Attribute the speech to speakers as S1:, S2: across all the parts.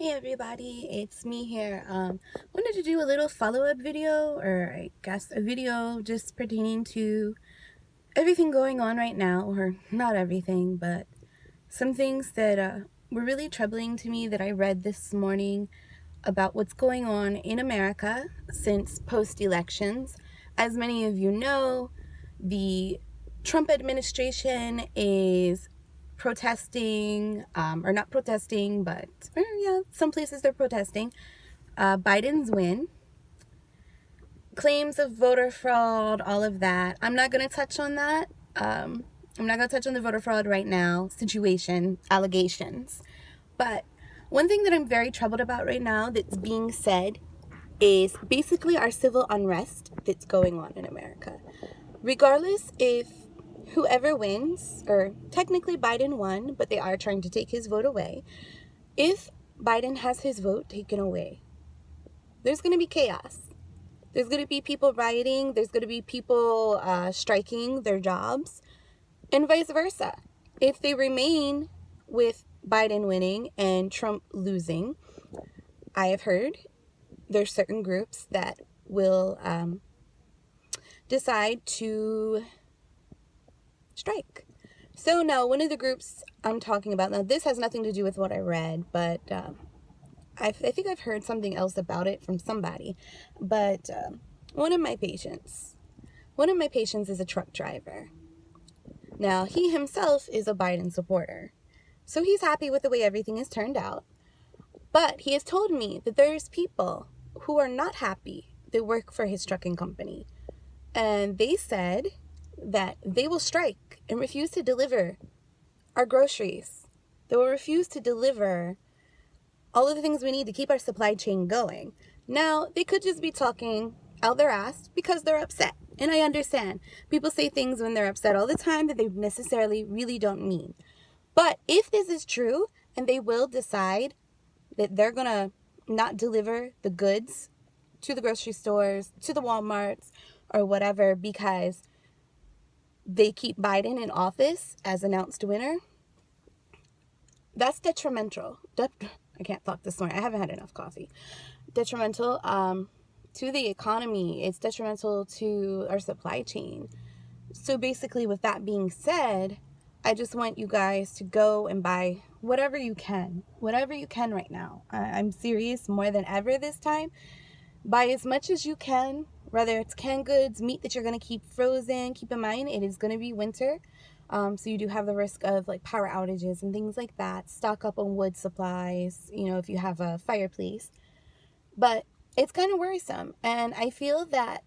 S1: Hey everybody, it's me here. Wanted to do a little follow-up video, or I guess a video just pertaining to everything going on right now, or not everything, but some things that were really troubling to me that I read this morning about what's going on in America since post-elections. As many of you know, the Trump administration is protesting, or not protesting, but yeah, some places they're protesting Biden's win, claims of voter fraud, all of that. I'm not going to touch on that. I'm not going to touch on the voter fraud right now, situation, allegations. But one thing that I'm very troubled about right now that's being said is basically our civil unrest that's going on in America. Regardless if whoever wins, or technically Biden won, but they are trying to take his vote away. If Biden has his vote taken away, there's going to be chaos. There's going to be people rioting. There's going to be people striking their jobs, and vice versa. If they remain with Biden winning and Trump losing, I have heard there's certain groups that will decide to strike. So now, one of the groups I'm talking about, now this has nothing to do with what I read, but I think I've heard something else about it from somebody. But one of my patients is a truck driver. Now, he himself is a Biden supporter, so he's happy with the way everything has turned out. But he has told me that there's people who are not happy that work for his trucking company, and they said that they will strike and refuse to deliver our groceries. They will refuse to deliver all of the things we need to keep our supply chain going. Now, they could just be talking out their ass because they're upset. And I understand. People say things when they're upset all the time that they necessarily really don't mean. But if this is true, and they will decide that they're going to not deliver the goods to the grocery stores, to the Walmarts, or whatever, because they keep Biden in office as announced winner, that's detrimental. I can't talk this morning. I haven't had enough coffee. Detrimental to the economy. It's detrimental to our supply chain. So basically, with that being said, I just want you guys to go and buy whatever you can right now. I'm serious, more than ever this time. Buy as much as you can, whether it's canned goods, meat that you're going to keep frozen. Keep in mind, it is going to be winter. So you do have the risk of like power outages and things like that. Stock up on wood supplies, if you have a fireplace. But it's kind of worrisome. And I feel that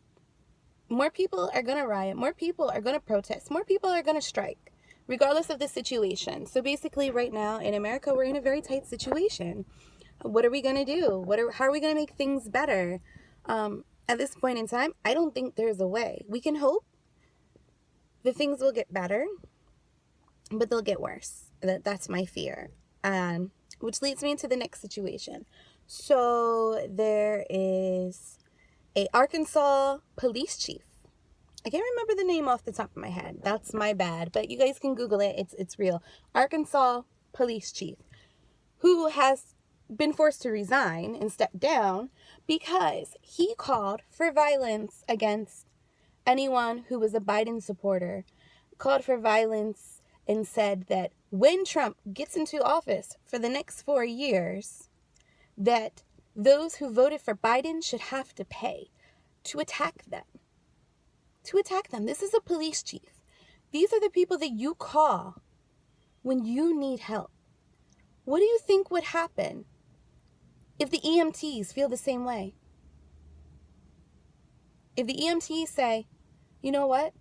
S1: more people are going to riot. More people are going to protest. More people are going to strike, regardless of the situation. So basically right now in America, we're in a very tight situation. What are we going to do? How are we going to make things better? At this point in time, I don't think there's a way. We can hope that things will get better, but they'll get worse. That's my fear. Which leads me into the next situation. So there is a Arkansas police chief. I can't remember the name off the top of my head. That's my bad. But you guys can Google it. It's real. Arkansas police chief, who has been forced to resign and step down because he called for violence against anyone who was a Biden supporter, called for violence and said that when Trump gets into office for the next 4 years, that those who voted for Biden should have to pay to attack them. This is a police chief. These are the people that you call when you need help. What do you think would happen if the EMTs feel the same way? If the EMTs say, you know what?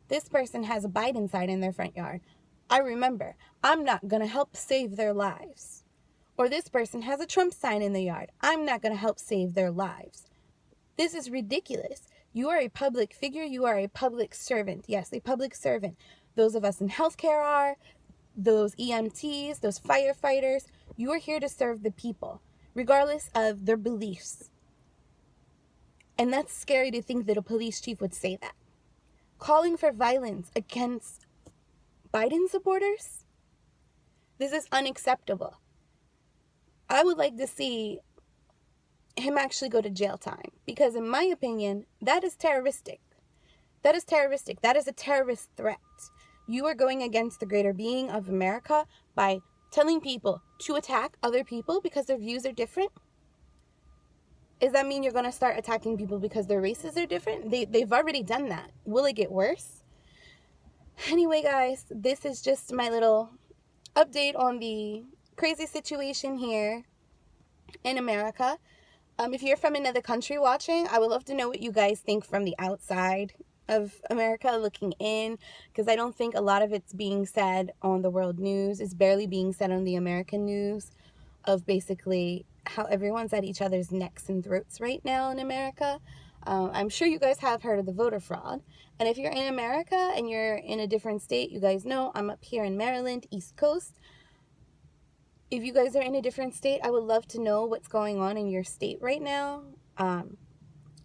S1: This person has a Biden sign in their front yard. I remember, I'm not going to help save their lives. Or this person has a Trump sign in the yard. I'm not going to help save their lives. This is ridiculous. You are a public figure. You are a public servant. Yes, a public servant. Those of us in healthcare are, those EMTs, those firefighters. You are here to serve the people, regardless of their beliefs. And that's scary to think that a police chief would say that. Calling for violence against Biden supporters? This is unacceptable. I would like to see him actually go to jail time, because in my opinion, that is terroristic. That is terroristic. That is a terrorist threat. You are going against the greater being of America by telling people to attack other people because their views are different. Does that mean you're going to start attacking people because their races are different? They've already done that. Will it get worse? Anyway, guys, this is just my little update on the crazy situation here in America. If you're from another country watching, I would love to know what you guys think from the outside of America looking in, because I don't think a lot of it's being said on the world news. It's barely being said on the American news, of basically how everyone's at each other's necks and throats right now in America. I'm sure you guys have heard of the voter fraud. And if you're in America and you're in a different state, you guys know I'm up here in Maryland, East Coast. If you guys are in a different state, I would love to know what's going on in your state right now.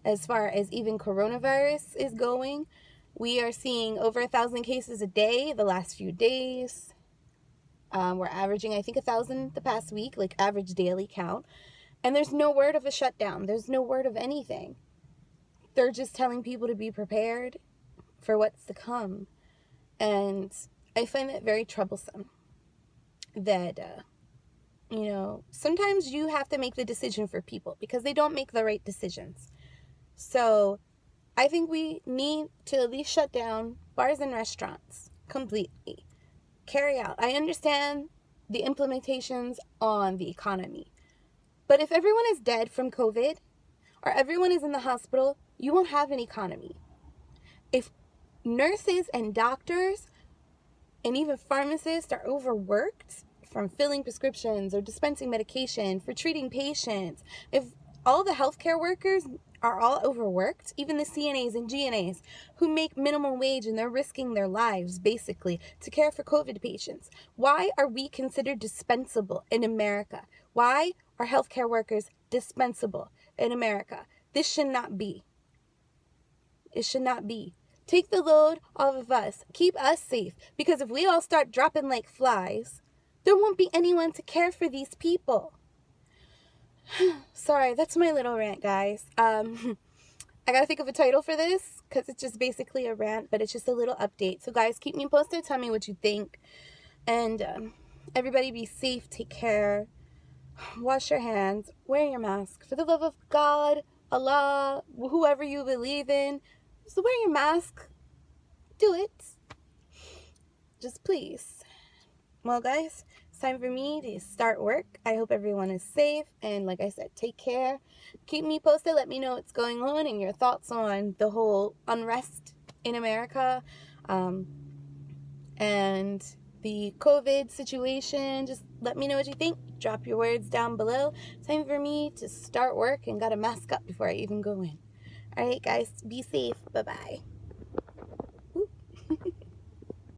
S1: As far as even coronavirus is going, we are seeing over 1,000 cases a day the last few days. We're averaging, I think, 1,000 the past week, like average daily count. And there's no word of a shutdown. There's no word of anything. They're just telling people to be prepared for what's to come. And I find that very troublesome. That, sometimes you have to make the decision for people because they don't make the right decisions. So I think we need to at least shut down bars and restaurants completely. Carry out. I understand the implementations on the economy. But if everyone is dead from COVID or everyone is in the hospital, you won't have an economy. If nurses and doctors and even pharmacists are overworked from filling prescriptions or dispensing medication, for treating patients, if all the healthcare workers are all overworked, even the CNAs and GNAs who make minimum wage and they're risking their lives basically to care for COVID patients, why are we considered dispensable in America? Why are healthcare workers dispensable in America? This should not be. It should not be. Take the load off of us. Keep us safe. Because if we all start dropping like flies, there won't be anyone to care for these people. Sorry, that's my little rant, guys. I gotta think of a title for this because it's just basically a rant, but it's just a little update. So, guys, keep me posted. Tell me what you think. And everybody be safe. Take care. Wash your hands. Wear your mask. For the love of God, Allah, whoever you believe in, just wear your mask. Do it. Just please. Well, guys, it's time for me to start work. I hope everyone is safe. And like I said, take care. Keep me posted. Let me know what's going on and your thoughts on the whole unrest in America. And the COVID situation. Just let me know what you think. Drop your words down below. Time for me to start work and gotta mask up before I even go in. All right, guys, be safe. Bye-bye.